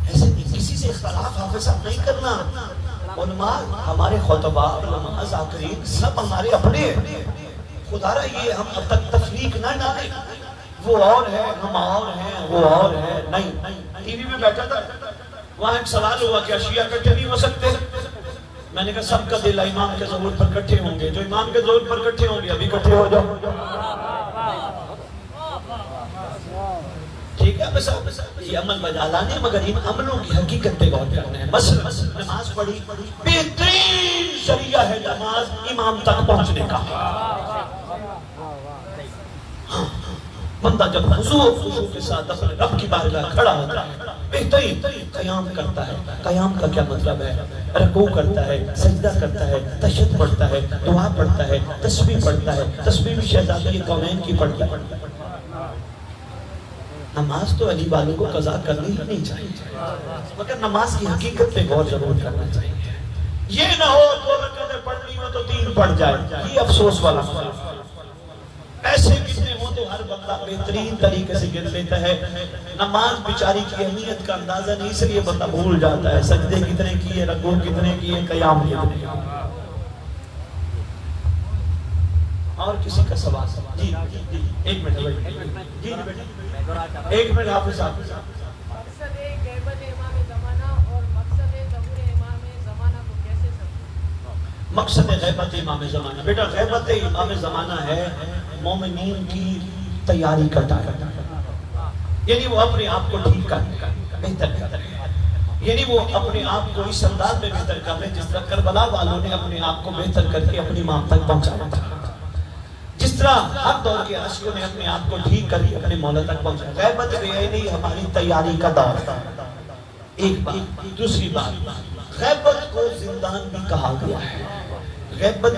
ایسے کسی سے اختلاف حافظ صاحب نہیں کرنا. علماء ہمارے خطبہ علماء ذاکرین سب ہمارے اپنے ہیں. خدا رہا یہ ہم اب تک تفریق نہ ڈالیں، وہ اور ہے ہم اور ہیں وہ اور ہے. نہیں، ٹی وی میں بیٹھا تھا وہاں ایک سوال ہوا کہ شیعہ کٹھے نہیں ہو سکتے. میں نے کہا سب کا دل امام کے ظہور پر کٹھے ہوں گے، جو امام کے ظہور پر کٹھے ہوں گے ابھی کٹھے ہو جاؤ. ٹھیک ہے بس یہ عمل بجا لانے مگر ان عملوں کی حقیقت پہ غور کرنا ہے. مثلا نماز پڑھی، بہترین ذریعہ ہے نماز امام تک پہنچنے کا. بندہ جب خشوع کے ساتھ اپنے رب کی بارگاہ کھڑا ہوتا ہے بہترین قیام کرتا ہے. قیام کا کیا مطلب ہے؟ رکوع کرتا ہے، سجدہ کرتا ہے، تشہد پڑھتا ہے، دعا پڑھتا ہے، تسبیح پڑھتا ہے. تسبیح بھی شہزادی کونین کی پڑھتا ہے. نماز تو علی والوں کو قضا کرنی ہی نہیں چاہیے مگر نماز کی حقیقت پہ غور ضرور کرنا چاہیے. یہ نہ ہو 2 رکعتیں پڑھنی ہو تو 3 پڑھ جائے، یہ افسوس والا. ایسے کتنے ہوں تو ہر بندہ بہترین طریقے سے گر لیتا ہے. نماز بیچاری کی اہمیت کا اندازہ نہیں، اس لیے بندہ بھول جاتا ہے سجدے کتنے کیے، رکوع کتنے کیے، قیام کتنے. اور کسی کا سوال؟ جی ایک منٹ جی ایک منٹ حافظ صاحب. مقصد غیبت امام زمانہ اور مقصد ظہور امام زمانہ کو کیسے سمجھیں؟ مقصد غیبت امام زمانہ، بیٹا غیبت امام زمانہ ہے مومنین کی تیاری کا ٹائم. یعنی وہ اپنے آپ کو ٹھیک کرنے کا بہتر کرنے، یعنی وہ اپنے آپ کو اس انداز میں بہتر کر لیں جس طرح کربلا والوں نے اپنے آپ کو بہتر کر کے اپنی امام تک پہنچایا تھا. جس طرح ہر دور کے عاشقوں نے اپنے آپ کو ٹھیک کر کے اپنے مولا تک پہنچایا. غیبت نہیں ہماری تیاری کا دور تھا. ایک بات. دوسری بات، غیبت کو زندان بھی کہا گیا ہے. غیبت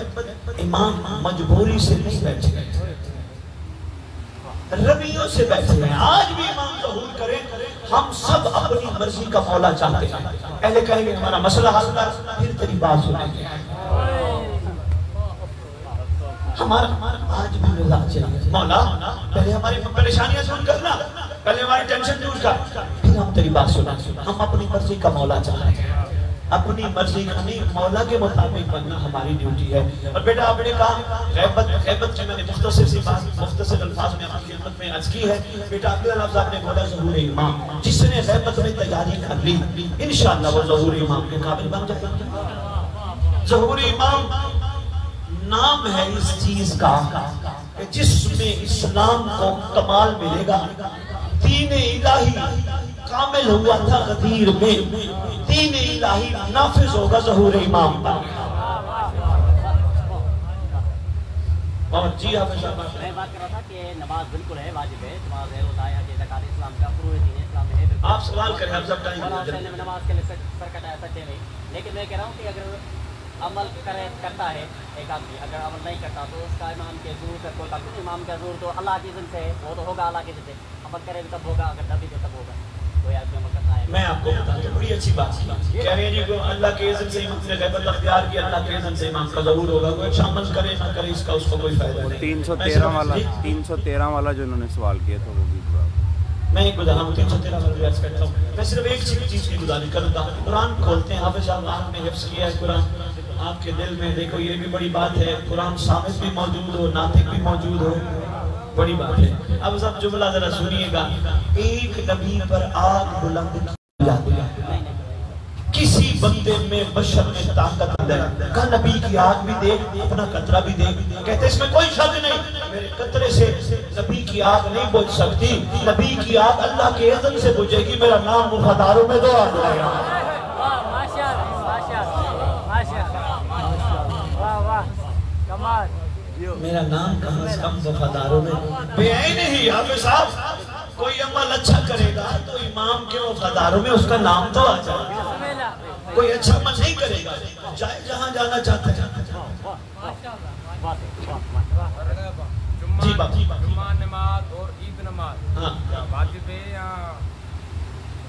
امام مجبوری سے نہیں بیٹھے، رویوں سے بیٹھے ہیں. آج بھی امام ظہور کریں، ہم سب اپنی مرضی کا مولا چاہتے ہیں. پہلے کہیں گے ہمارا مسئلہ حل کر، پھر تیری بات سنیں گے. ہمارا آج بھی رضا چاہیے. مولا پہلے ہماری پریشانیاں دور کرنا، پہلے ہماری ٹینشن دور کر، پھر ہم تیری بات سنیں. ہم اپنی مرضی کا مولا چاہتے ہیں. اپنی مرضی کا نہیں، مولا کے مطابق بننا ہماری ڈیوٹی ہے. اور بیٹا آپ نے کہا غیبت سے میں نے مختصر سی بات مختصر الفاظ میں آپ کی خدمت میں عرض کی ہے. بیٹا اگلا لفظ آپ نے بولا ظہور امام. جس نے غیبت میں تیاری کر لی انشاءاللہ وہ ظہور امام کے قابل بن جائے گا. ظہور امام نام ہے اس چیز کا کہ جس میں اسلام کو کمال ملے گا. دین الہی کامل ہوا تھا غدیر میں، دین الہی نافذ ہوگا ظہور امام پر. اور جی حافظ صاحب میں بات کر رہا تھا کہ نماز بالکل ہے، واجب ہے. نماز ہے، روزہ ہے، زکات اسلام کا فروع دین اسلام ہے. آپ سوال کریں، آپ سب ٹائم نماز کے لیے سر کٹایا سچے نہیں. لیکن میں کہہ رہا ہوں کہ اگر عمل کرتا ہے ایک آدمی، اگر عمل نہیں کرتا تو اس کا امام کے ظہور سے کوئی تعلق نہیں. امام کا ظہور تو اللہ کی اذن سے ہے، وہ تو ہوگا اللہ کی اذن سے. عمل کرے تب ہوگا، اگر نہ بھی دے تب ہوگا. کوئی آدمی عمل کرتا ہے. میں آپ کو بتاتا ہوں، بڑی اچھی بات کہہ رہے ہیں جی کو اللہ کے اذن سے امام نے غیبت اختیار کیا، اللہ کے اذن سے امام کا ظہور ہوگا. کوئی اچھا عمل کرے نہ کرے اس کا اس کو کوئی فائدہ نہیں. 313 والا جو انہوں نے سوال کیا تھا وہ بھی میں ایک گزارا ہوں 313 والا ریاض کرتا ہوں. میں صرف ایک چیز کی گزارش کرتا ہوں. قرآن کھولتے ہیں، حافظ صاحب آپ نے حفظ کیا ہے قرآن آپ کے دل میں. دیکھو یہ بھی بڑی بات ہے، قرآن ثابت بھی موجود ہو، ناطق بھی موجود ہو، بڑی بات ہے. اب سب جملہ ذرا سنیے گا. ایک نبی پر آگ بلند کی جاتی ہے، کسی بندے میں بشر میں طاقت ہے. کہا نبی کی آگ بھی دیکھ، اپنا قطرہ بھی دیکھ. کہتے اس میں کوئی شک نہیں، میرے قطرے سے نبی کی آگ نہیں بجھ سکتی. نبی کی آگ اللہ کے اذن سے بجھے گی. میرا نام وفاداروں میں دعا دے گا. میرا نام کہاں سے کم وفاداروں میں بے عین ہی. حافظ صاحب کوئی عمل اچھا کرے گا تو امام کے وفاداروں میں اس کا نام تو آ جائے گا. کوئی اچھا عمل نہیں کرے گا جائے جہاں جانا چاہتا ہے. جی باپ جمعہ نماز اور عید نماز واجب ہے یا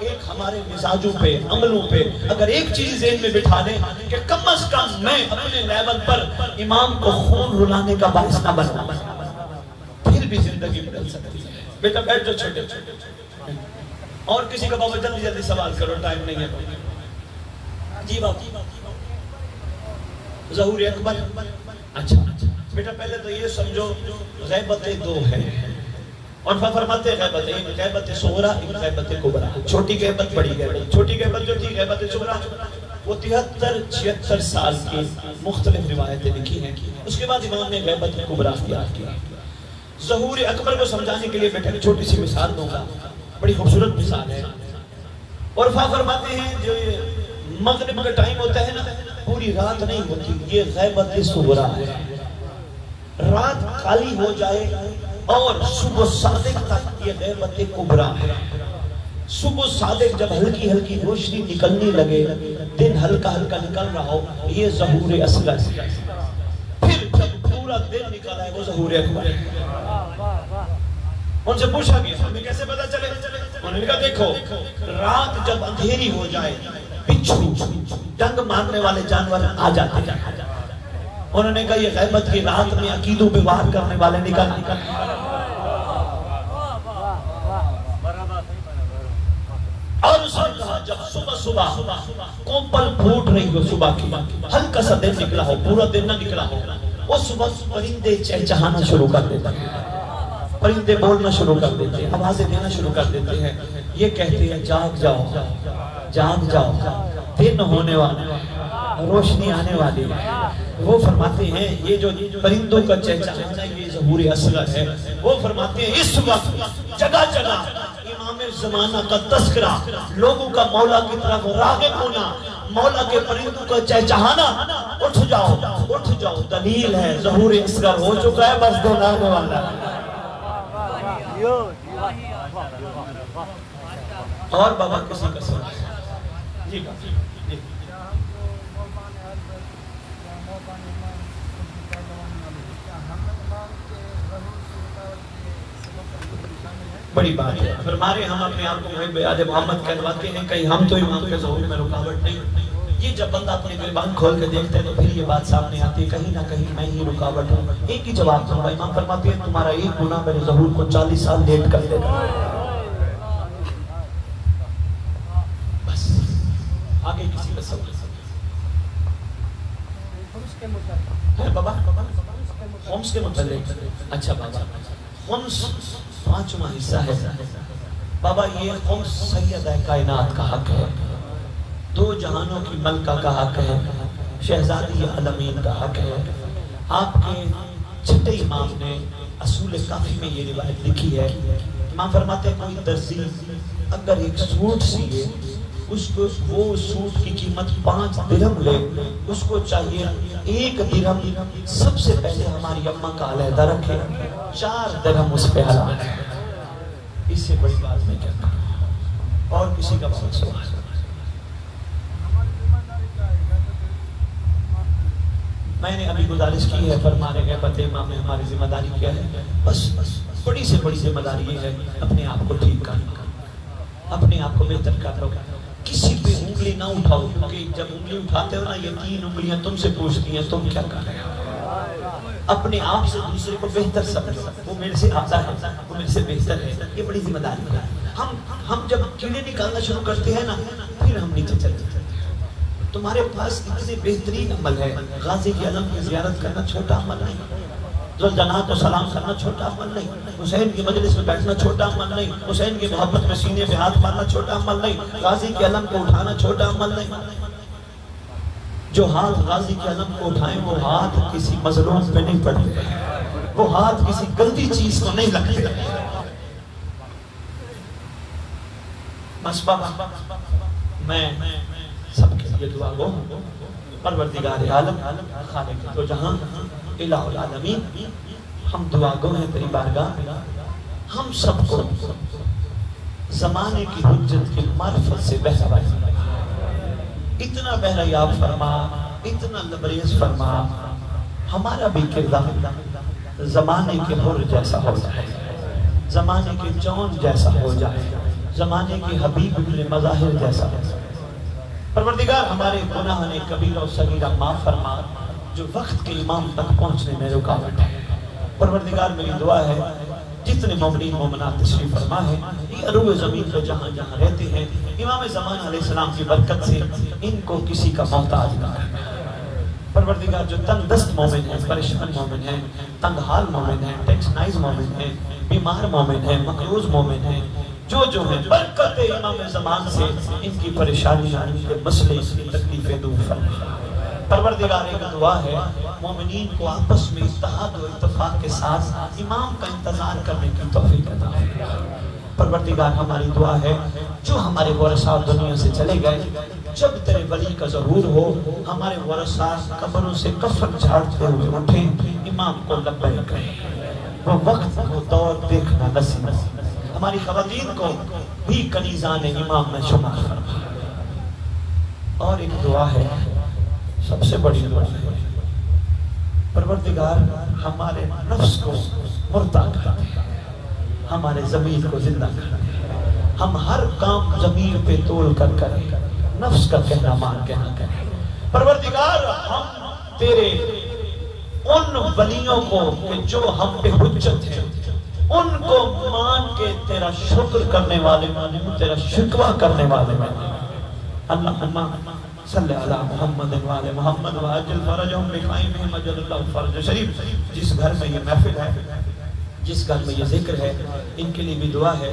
ایک ہمارے مزاجوں پہ عملوں پہ اگر ایک چیز ذہن میں بٹھا لیں کہ کم از کم میں اپنے لیول پر امام کو خون رلانے کا باعث نہ بننا، پھر بھی زندگی بدل سکتی ہے۔ بیٹا بیٹھ جو چھوٹے چھوٹے اور کسی کا بابا جلدی جلدی سوال کرو، ٹائم نہیں ہے۔ جی بابا ظہور اکبر، اچھا بیٹا پہلے تو یہ سمجھو غیبتیں دو ہیں اور فرماتے ہیں غیبت ایک غیبت صغرا، ایک غیبت کبرا۔ چھوٹی غیبت بڑی غیبت، چھوٹی غیبت جو تھی غیبت صغرا وہ 73-76 سال کی مختلف روایتیں لکھی ہیں، اس کے بعد امام نے غیبت کبرا اختیار کیا۔ ظہور اکبر کو سمجھانے کے لیے بیٹا چھوٹی سی مثال دوں گا، بڑی خوبصورت مثال ہے۔ اور فرماتے ہیں جو مغرب کا ٹائم ہوتا ہے نا، پوری رات نہیں ہوتی، یہ غیبت صغرا ہے۔ رات خالی ہو جائے اور صبح صادق تک یہ غیبت کبرا ہے۔ صبح صادق جب ہلکی ہلکی روشنی نکلنے لگے، دن ہلکا ہلکا نکل رہا ہو، یہ ظہور اصغر ہے۔ پھر جب پورا دن نکلا ہے وہ ظہور اکبر ہے۔ ان سے پوچھا گیا ہمیں کیسے پتا چلے؟ انہوں نے کہا دیکھو رات جب اندھیری ہو جائے بچھو ڈنگ مارنے والے جانور آ جاتے ہیں۔ انہوں نے کہا یہ غیبت کی رات میں عقیدوں پہ وار کرنے والے نکل۔ اور اس نے کہا جب صبح کوپل پھوٹ رہی ہو، صبح کی ہلکا سا دن نکلا ہو، پورا دن نہ نکلا ہو، اس وقت پرندے چہچہانا شروع کر دیتے ہیں، پرندے بولنا شروع کر دیتے ہیں، آوازیں دینا شروع کر دیتے ہیں۔ یہ کہتے ہیں جاگ جاؤ جاگ جاؤ، دن ہونے والا، روشنی آنے والی ہے۔ وہ فرماتے ہیں یہ جو پرندوں کا چہچہانا یہ ظہور اصغر ہے۔ وہ فرماتے ہیں اس وقت جگہ جگہ امام زمانہ کا تذکرہ، لوگوں کا مولا کی طرف راغب ہونا، مولا کے پرندوں کا چہچہانا، اٹھ جاؤ اٹھ جاؤ، دلیل ہے ظہور اصغر ہو چکا ہے، بس دن آنے والا ہے۔ اور بابا کسی کا سوال؟ جی بڑی بات ہے۔ فرمارے ہم اپنے آپ کو محب یاد محمد کہلواتے ہیں، کہیں ہم تو امام کے ظہور میں رکاوٹ نہیں۔ یہ جب بندہ اپنے گریبان کھول کے دیکھتے ہیں تو پھر یہ بات سامنے آتی ہے کہیں نہ کہیں میں ہی رکاوٹ ہوں۔ ایک ہی جواب دوں گا، امام فرماتے ہیں تمہارا ایک گناہ میرے ظہور کو 40 سال لیٹ کر دے گا۔ بس آگے کسی کا سوال ہے بابا؟ خمس کے متعلق؟ اچھا بابا خمس 5واں حصہ ہے بابا۔ یہ خمس سیدہ کائنات کا حق ہے، دو جہانوں کی ملکہ کا حق ہے، شہزادی عالمین کا حق ہے۔ آپ کے چھٹے امام نے اصول کافی میں یہ روایت لکھی ہے۔ امام فرماتے ہیں کوئی درزی اگر ایک سوٹ سیے، اس کو وہ سوٹ کی قیمت 5 درہم لے، اس کو چاہیے 1 درہم سب سے پہلے ہماری اماں کا علیحدہ رکھے، 4 درہم اس پہ حلال ہے۔ اس سے بڑی بات میں کیا کروں؟ اور کسی کا بہت سوال؟ میں نے ابھی گزارش کی ہے، فرمانے گئے پتہ امام نے ہماری ذمہ داری کیا ہے، بس بڑی سے بڑی ذمہ داری یہ ہے اپنے آپ کو ٹھیک کرنا، اپنے آپ کو بہتر کرو۔ کسی پہ انگلی نہ اٹھاؤ، کیونکہ جب انگلی اٹھاتے ہو نا یہ 3 انگلیاں تم سے پوچھتی ہیں تم کیا کر رہے ہو۔ اپنے آپ سے دوسرے کو بہتر سمجھو، وہ میرے سے آتا ہے، وہ میرے سے بہتر ہے، یہ بڑی ذمہ داری ہے۔ ہم جب کیڑے نکالنا شروع کرتے ہیں نا پھر ہم نیچے چلتے ہیں۔ تمہارے پاس اتنے بہترین عمل ہے، غازی کی علم کی زیارت کرنا چھوٹا عمل نہیں، ذوالجناح کو سلام کرنا چھوٹا عمل نہیں، حسین کی مجلس میں بیٹھنا چھوٹا عمل نہیں، حسین کی محبت میں سینے پہ ہاتھ مارنا چھوٹا عمل نہیں، غازی کے علم کو اٹھانا چھوٹا عمل نہیں۔ جو ہاتھ غازی کے علم کو اٹھائیں وہ ہاتھ کسی مظلوم پہ نہیں پڑتے، وہ ہاتھ کسی گندی چیز کو نہیں لگتے۔ بس بابا میں سب کے لیے دعا گو، پروردگار عالم خالق دو جہاں الہ العالمین، ہم دعا گو ہیں تیری بارگاہ، ہم سب کو زمانے کی حجت کی معرفت سے بہرہ اتنا بہریاب فرما، اتنا لبریز فرما، ہمارا بھی کردار زمانے کے حر جیسا ہو جائے، زمانے کے جون جیسا ہو جائے، زمانے کے حبیب ابن مظاہر جیسا پروردگار ہمارے گناہ نے کبیرہ و صغیرہ معاف فرما جو وقت کے امام تک پہنچنے میں رکاوٹ ہے پروردگار میری دعا ہے جتنے مومنین مومنات تشریف فرما ہے یہ عروہ زمین پہ جہاں جہاں رہتے ہیں امام زمان علیہ السلام کی برکت سے ان کو کسی کا محتاج نہ کرنا پروردگار جو تنگ دست مومن ہیں پریشان مومن ہیں تنگ حال مومن ہیں ٹیکسنائز مومن ہیں بیمار مومن ہیں مقروض مومن ہیں جو ہیں برکت امام زمان سے ان کی پریشانیاں ان کے مسئلے ان کی تکلیفیں دور فرما پروردگار ایک دعا ہے مومنین کو آپس میں اتحاد و اتفاق کے ساتھ امام کا انتظار کرنے کی توفیق عطا فرما پروردگار ہماری دعا ہے جو ہمارے ورثاء دنیا سے چلے گئے جب تیرے ولی کا ظہور ہو ہمارے ورثاء قبروں سے کفن جھاڑتے ہوئے اٹھیں امام کو لبیک کہیں وہ وقت وہ دور دیکھنا نصیب ہماری خواتین کو بھی کنیزان امام میں شمار فرما اور ایک دعا ہے سب سے بڑی دعا ہے پروردگار ہمارے نفس کو مردہ کر دے ہمارے ضمیر کو زندہ کر دے ہم ہر کام ضمیر پہ تول کر کریں نفس کا کہنا مان کے نہ کریں پروردگار ہم تیرے ان ولیوں کو کہ جو ہم پہ حجت ہیں ان کو مان کے تیرا شکر کرنے والے تیرا شکوہ کرنے والے میں اللہم صلی اللہ محمد وعلی محمد وعجل فرجہم بقائمہم اجل اللہ فرج شریف جس گھر میں یہ محفل ہے جس گھر میں یہ ذکر ہے ان کے لیے بھی دعا ہے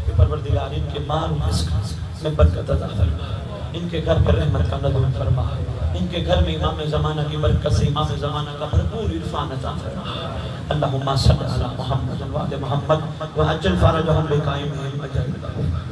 کہ پروردگار ان کے مال و رزق میں برکت عطا فرما ان کے گھر پر رحمت کا نزول فرما ان کے گھر میں امام زمانہ کی برکت سے امام زمانہ کا بھرپور عرفان عطا فرما اللہم صلی اللہ محمد وعلی محمد وعجل فرجہم بقائمہم اجل اللہ